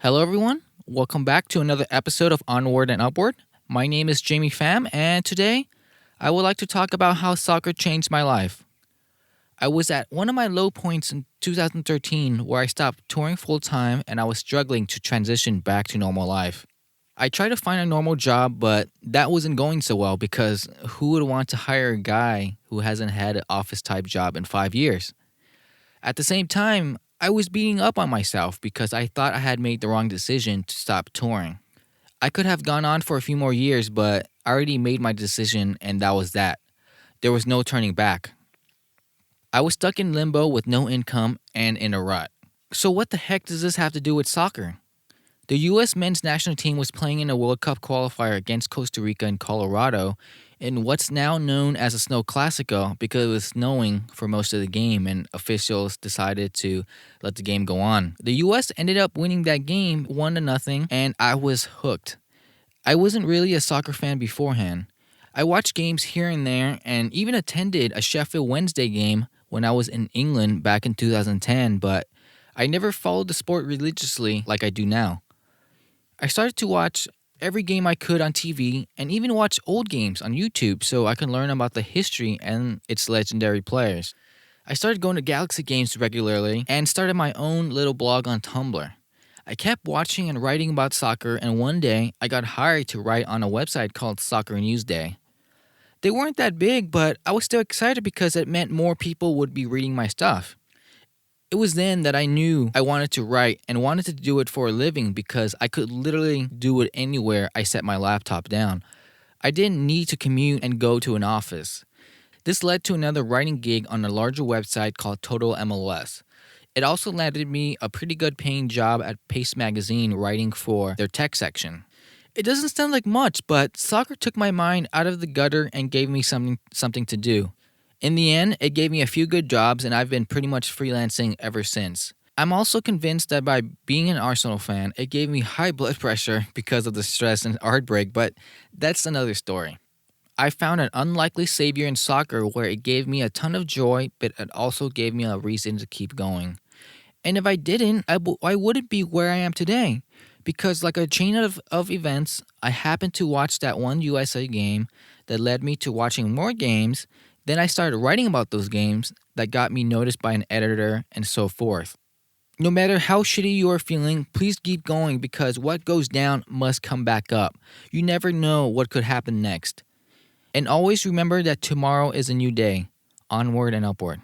Hello, everyone. Welcome back to another episode of Onward and Upward. My name is Jamie Pham, and today I would like to talk about how soccer changed my life. I was at one of my low points in 2013 where I stopped touring full time and I was struggling to transition back to normal life. I tried to find a normal job, but that wasn't going so well because who would want to hire a guy who hasn't had an office type job in 5 years? At the same time, I was beating up on myself because I thought I had made the wrong decision to stop touring. I could have gone on for a few more years, but I already made my decision and that was that. There was no turning back. I was stuck in limbo with no income and in a rut. So, what the heck does this have to do with soccer? The U.S. men's national team was playing in a World Cup qualifier against Costa Rica in Colorado in what's now known as a snow classico because it was snowing for most of the game and officials decided to let the game go on. The U.S. ended up winning that game 1-0 and I was hooked. I wasn't really a soccer fan beforehand. I watched games here and there and even attended a Sheffield Wednesday game when I was in England back in 2010, but I never followed the sport religiously like I do now. I started to watch every game I could on TV and even watch old games on YouTube so I can learn about the history and its legendary players. I started going to Galaxy games regularly and started my own little blog on Tumblr. I kept watching and writing about soccer, and one day I got hired to write on a website called Soccer Newsday. They weren't that big, but I was still excited because it meant more people would be reading my stuff. It was then that I knew I wanted to write and wanted to do it for a living because I could literally do it anywhere I set my laptop down. I didn't need to commute and go to an office. This led to another writing gig on a larger website called Total MLS. It also landed me a pretty good paying job at Pace Magazine writing for their tech section. It doesn't sound like much, but soccer took my mind out of the gutter and gave me something to do. In the end, it gave me a few good jobs and I've been pretty much freelancing ever since. I'm also convinced that by being an Arsenal fan, it gave me high blood pressure because of the stress and heartbreak, but that's another story. I found an unlikely savior in soccer where it gave me a ton of joy, but it also gave me a reason to keep going. And if I didn't, I wouldn't be where I am today. Because like a chain of events, I happened to watch that one USA game that led me to watching more games. Then I started writing about those games that got me noticed by an editor and so forth. No matter how shitty you are feeling, please keep going because what goes down must come back up. You never know what could happen next. And always remember that tomorrow is a new day. Onward and upward.